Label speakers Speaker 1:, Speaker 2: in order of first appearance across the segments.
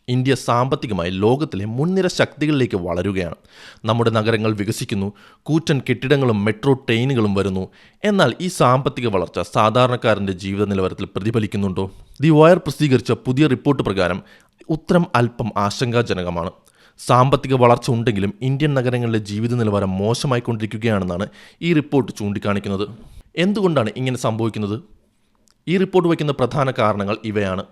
Speaker 1: India സാമ്പത്തികമായി ലോകത്തിലെ മുൻനിര ശക്തികളിലേക്ക് വളരുകയാണ്. നമ്മുടെ നഗരങ്ങൾ വികസിക്കുന്നു, കൂറ്റൻ കെട്ടിടങ്ങളും മെട്രോ ട്രെയിനുകളും വരുന്നു. എന്നാൽ ഈ സാമ്പത്തിക വളർച്ച സാധാരണക്കാരൻ്റെ ജീവിത നിലവാരത്തിൽ പ്രതിഫലിക്കുന്നുണ്ടോ? ദി വയർ പ്രസിദ്ധീകരിച്ച പുതിയ റിപ്പോർട്ട് പ്രകാരം ഉത്തരം അല്പം ആശങ്കാജനകമാണ്. സാമ്പത്തിക വളർച്ച ഉണ്ടെങ്കിലും ഇന്ത്യൻ നഗരങ്ങളിലെ ജീവിത നിലവാരം മോശമായിക്കൊണ്ടിരിക്കുകയാണെന്നാണ് ഈ റിപ്പോർട്ട് ചൂണ്ടിക്കാണിക്കുന്നത്. എന്തുകൊണ്ടാണ് ഇങ്ങനെ സംഭവിക്കുന്നത്? ഈ റിപ്പോർട്ട് വയ്ക്കുന്ന പ്രധാന കാരണങ്ങൾ ഇവയാണ്.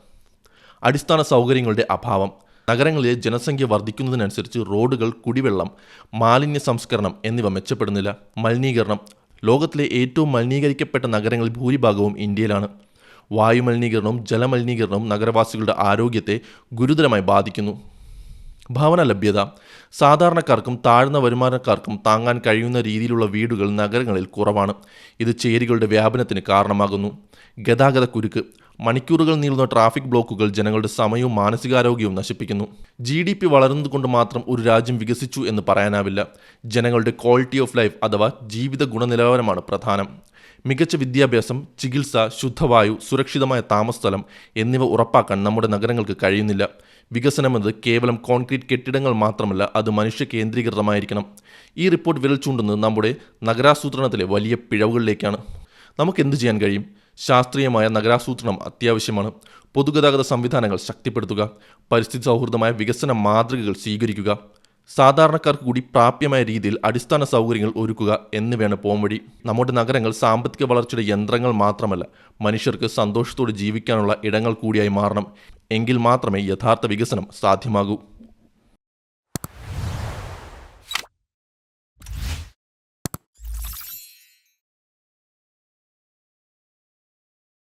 Speaker 1: അടിസ്ഥാന സൗകര്യങ്ങളുടെ അഭാവം. നഗരങ്ങളിലെ ജനസംഖ്യ വർദ്ധിക്കുന്നതിനനുസരിച്ച് റോഡുകൾ, കുടിവെള്ളം, മാലിന്യ സംസ്കരണം എന്നിവ മെച്ചപ്പെടുന്നില്ല. മലിനീകരണം. ലോകത്തിലെ ഏറ്റവും മലിനീകരിക്കപ്പെട്ട നഗരങ്ങളിൽ ഭൂരിഭാഗവും ഇന്ത്യയിലാണ്. വായുമലിനീകരണവും ജലമലിനീകരണവും നഗരവാസികളുടെ ആരോഗ്യത്തെ ഗുരുതരമായി ബാധിക്കുന്നു. ഭവന ലഭ്യത. സാധാരണക്കാർക്കും താഴ്ന്ന വരുമാനക്കാർക്കും താങ്ങാൻ കഴിയുന്ന രീതിയിലുള്ള വീടുകൾ നഗരങ്ങളിൽ കുറവാണ്. ഇത് ചേരികളുടെ വ്യാപനത്തിന് കാരണമാകുന്നു. ഗതാഗത കുരുക്ക്. മണിക്കൂറുകൾ നീളുന്ന ട്രാഫിക് ബ്ലോക്കുകൾ ജനങ്ങളുടെ സമയവും മാനസികാരോഗ്യവും നശിപ്പിക്കുന്നു. GDP വളരുന്നതുകൊണ്ട് മാത്രം ഒരു രാജ്യം വികസിച്ചു എന്ന് പറയാനാവില്ല. ജനങ്ങളുടെ ക്വാളിറ്റി ഓഫ് ലൈഫ് അഥവാ ജീവിത ഗുണനിലവാരമാണ് പ്രധാനം. മികച്ച വിദ്യാഭ്യാസം, ചികിത്സ, ശുദ്ധവായു, സുരക്ഷിതമായ താമസസ്ഥലം എന്നിവ ഉറപ്പാക്കാൻ നമ്മുടെ നഗരങ്ങൾക്ക് കഴിയുന്നില്ല. വികസനമെന്നത് കേവലം കോൺക്രീറ്റ് കെട്ടിടങ്ങൾ മാത്രമല്ല, അത് മനുഷ്യ കേന്ദ്രീകൃതമായിരിക്കണം. ഈ റിപ്പോർട്ട് വിരൽ ചൂണ്ടുന്നത് നമ്മുടെ നഗരാസൂത്രണത്തിലെ വലിയ പിഴവുകളിലേക്കാണ്. നമുക്ക് എന്ത് ചെയ്യാൻ കഴിയും? ശാസ്ത്രീയമായ നഗരാസൂത്രണം അത്യാവശ്യമാണ്. പൊതുഗതാഗത സംവിധാനങ്ങൾ ശക്തിപ്പെടുത്തുക, പരിസ്ഥിതി സൗഹൃദമായ വികസന മാതൃകകൾ സ്വീകരിക്കുക, സാധാരണക്കാർക്ക് കൂടി പ്രാപ്യമായ രീതിയിൽ അടിസ്ഥാന സൗകര്യങ്ങൾ ഒരുക്കുക എന്നിവയാണ് പോംവഴി. നമ്മുടെ നഗരങ്ങൾ സാമ്പത്തിക വളർച്ചയുടെ യന്ത്രങ്ങൾ മാത്രമല്ല, മനുഷ്യർക്ക് സന്തോഷത്തോടെ ജീവിക്കാനുള്ള ഇടങ്ങൾ കൂടിയായി മാറണം. എങ്കിൽ മാത്രമേ യഥാർത്ഥ വികസനം സാധ്യമാകൂ.